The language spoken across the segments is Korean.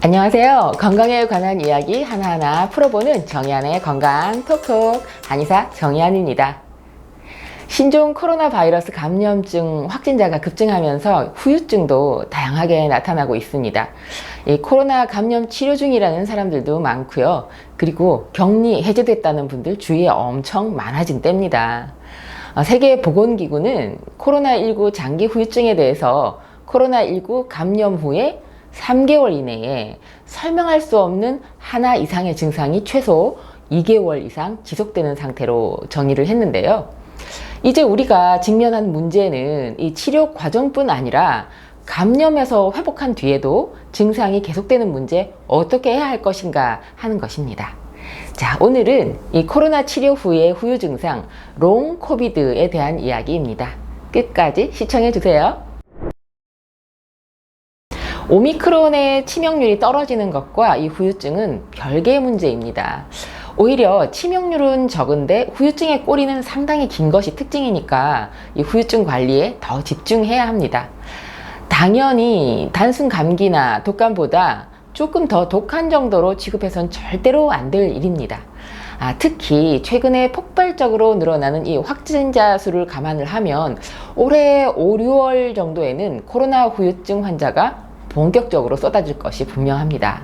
안녕하세요. 건강에 관한 이야기 하나하나 풀어보는 정의안의 건강 톡톡 한의사 정의안입니다. 신종 코로나 바이러스 감염증 확진자가 급증하면서 후유증도 다양하게 나타나고 있습니다. 이 코로나 감염 치료 중이라는 사람들도 많고요. 그리고 격리 해제됐다는 분들 주위에 엄청 많아진 때입니다. 세계보건기구는 코로나19 장기 후유증에 대해서 코로나19 감염 후에 3개월 이내에 설명할 수 없는 하나 이상의 증상이 최소 2개월 이상 지속되는 상태로 정의를 했는데요. 이제 우리가 직면한 문제는 이 치료 과정뿐 아니라 감염에서 회복한 뒤에도 증상이 계속되는 문제 어떻게 해야 할 것인가 하는 것입니다. 자, 오늘은 이 코로나 치료 후의 후유 증상 롱 코비드에 대한 이야기입니다. 끝까지 시청해 주세요. 오미크론의 치명률이 떨어지는 것과 이 후유증은 별개의 문제입니다. 오히려 치명률은 적은데 후유증의 꼬리는 상당히 긴 것이 특징이니까 이 후유증 관리에 더 집중해야 합니다. 당연히 단순 감기나 독감보다 조금 더 독한 정도로 취급해서는 절대로 안 될 일입니다. 특히 최근에 폭발적으로 늘어나는 이 확진자 수를 감안을 하면 올해 5, 6월 정도에는 코로나 후유증 환자가 본격적으로 쏟아질 것이 분명합니다.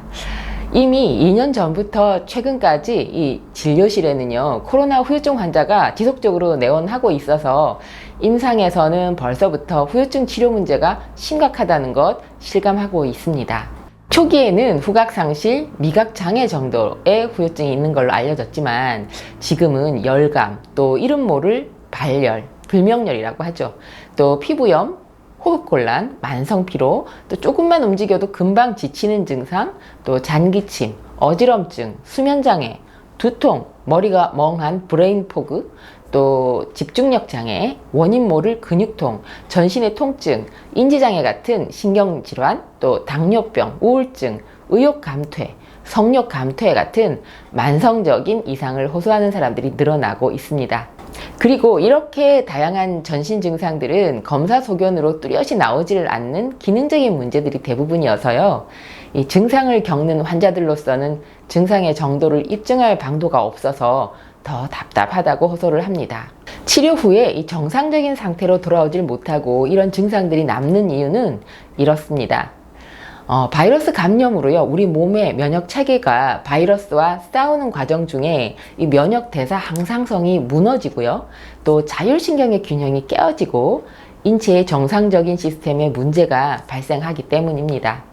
이미 2년 전부터 최근까지 이 진료실에는요, 코로나 후유증 환자가 지속적으로 내원하고 있어서 임상에서는 벌써부터 후유증 치료 문제가 심각하다는 것 실감하고 있습니다. 초기에는 후각상실, 미각장애 정도의 후유증이 있는 걸로 알려졌지만 지금은 열감, 또 이름 모를 발열, 불명열이라고 하죠. 또 피부염, 호흡곤란, 만성피로, 또 조금만 움직여도 금방 지치는 증상, 또 잔기침, 어지럼증, 수면장애, 두통, 머리가 멍한 브레인포그, 또 집중력장애, 원인 모를 근육통, 전신의 통증, 인지장애 같은 신경질환, 또 당뇨병, 우울증, 의욕감퇴, 성욕감퇴 같은 만성적인 이상을 호소하는 사람들이 늘어나고 있습니다. 그리고 이렇게 다양한 전신 증상들은 검사 소견으로 뚜렷이 나오지를 않는 기능적인 문제들이 대부분이어서요. 이 증상을 겪는 환자들로서는 증상의 정도를 입증할 방도가 없어서 더 답답하다고 호소를 합니다. 치료 후에 이 정상적인 상태로 돌아오질 못하고 이런 증상들이 남는 이유는 이렇습니다. 바이러스 감염으로요, 우리 몸의 면역 체계가 바이러스와 싸우는 과정 중에 이 면역 대사 항상성이 무너지고요, 또 자율신경의 균형이 깨어지고 인체의 정상적인 시스템에 문제가 발생하기 때문입니다.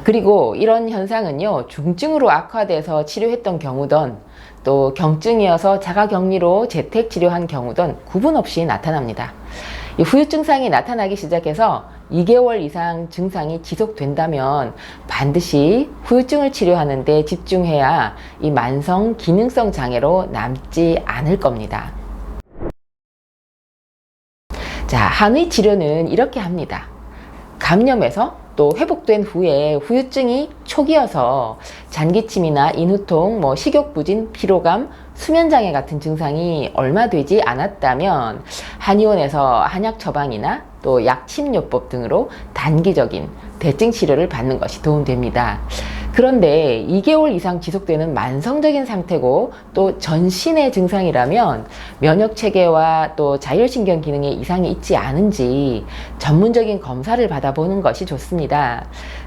그리고 이런 현상은요, 중증으로 악화돼서 치료했던 경우든 또 경증이어서 자가격리로 재택치료한 경우든 구분 없이 나타납니다. 이 후유증상이 나타나기 시작해서 2개월 이상 증상이 지속된다면 반드시 후유증을 치료하는 데 집중해야 이 만성 기능성 장애로 남지 않을 겁니다. 자, 한의 치료는 이렇게 합니다. 감염에서 또 회복된 후에 후유증이 초기여서 잔기침이나 인후통, 식욕부진, 피로감, 수면장애 같은 증상이 얼마 되지 않았다면 한의원에서 한약 처방이나 또 약침요법 등으로 단기적인 대증 치료를 받는 것이 도움됩니다. 그런데 2개월 이상 지속되는 만성적인 상태고 또 전신의 증상이라면 면역 체계와 또 자율신경 기능에 이상이 있지 않은지 전문적인 검사를 받아보는 것이 좋습니다.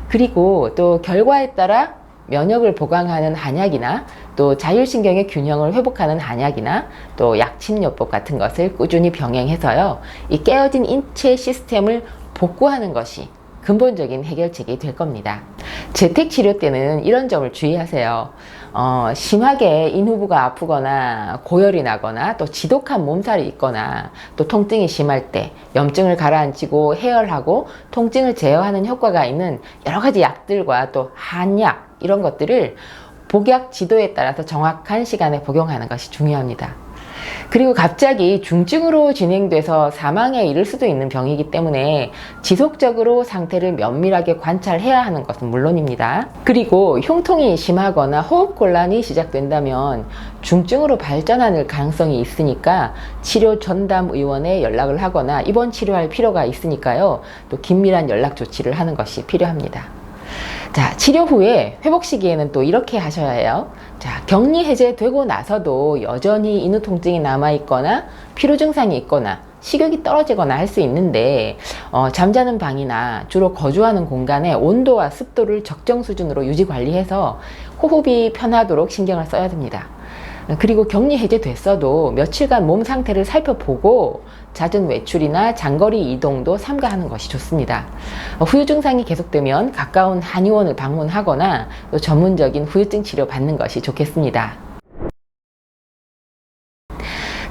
그리고 또 결과에 따라 면역을 보강하는 한약이나 또 자율신경의 균형을 회복하는 한약이나 또 약침요법 같은 것을 꾸준히 병행해서요, 이 깨어진 인체 시스템을 복구하는 것이 근본적인 해결책이 될 겁니다. 재택치료 때는 이런 점을 주의하세요. 심하게 인후부가 아프거나 고열이 나거나 또 지독한 몸살이 있거나 또 통증이 심할 때 염증을 가라앉히고 해열하고 통증을 제어하는 효과가 있는 여러 가지 약들과 또 한약 이런 것들을 복약 지도에 따라서 정확한 시간에 복용하는 것이 중요합니다. 그리고 갑자기 중증으로 진행돼서 사망에 이를 수도 있는 병이기 때문에 지속적으로 상태를 면밀하게 관찰해야 하는 것은 물론입니다. 그리고 흉통이 심하거나 호흡곤란이 시작된다면 중증으로 발전할 가능성이 있으니까 치료 전담 의원에 연락을 하거나 입원 치료할 필요가 있으니까요, 또 긴밀한 연락 조치를 하는 것이 필요합니다. 자, 치료 후에 회복 시기에는 또 이렇게 하셔야 해요. 자, 격리 해제되고 나서도 여전히 인후 통증이 남아있거나 피로 증상이 있거나 식욕이 떨어지거나 할 수 있는데 잠자는 방이나 주로 거주하는 공간의 온도와 습도를 적정 수준으로 유지 관리해서 호흡이 편하도록 신경을 써야 됩니다. 그리고 격리 해제됐어도 며칠간 몸 상태를 살펴보고 잦은 외출이나 장거리 이동도 삼가하는 것이 좋습니다. 후유 증상이 계속되면 가까운 한의원을 방문하거나 또 전문적인 후유증 치료 받는 것이 좋겠습니다.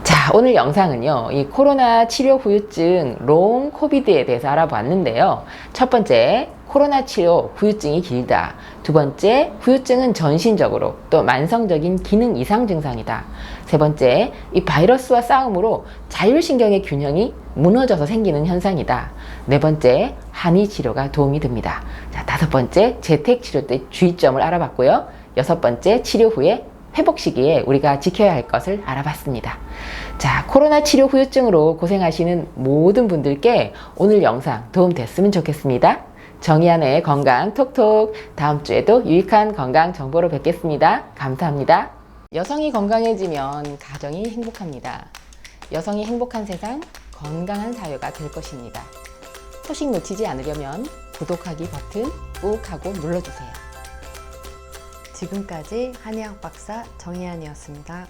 자, 오늘 영상은요, 이 코로나 치료 후유증 롱 코비드에 대해서 알아봤는데요. 첫 번째, 코로나 치료 후유증이 길다. 두 번째, 후유증은 전신적으로 또 만성적인 기능 이상 증상이다. 세 번째, 이 바이러스와 싸움으로 자율신경의 균형이 무너져서 생기는 현상이다. 네 번째, 한의 치료가 도움이 됩니다. 자, 다섯 번째, 재택 치료 때 주의점을 알아봤고요. 여섯 번째, 치료 후에 회복 시기에 우리가 지켜야 할 것을 알아봤습니다. 자, 코로나 치료 후유증으로 고생하시는 모든 분들께 오늘 영상 도움됐으면 좋겠습니다. 정의안의 건강 톡톡, 다음 주에도 유익한 건강 정보로 뵙겠습니다. 감사합니다. 여성이 건강해지면 가정이 행복합니다. 여성이 행복한 세상, 건강한 사회가 될 것입니다. 소식 놓치지 않으려면 구독하기 버튼 꾹 하고 눌러주세요. 지금까지 한의학 박사 정의안이었습니다.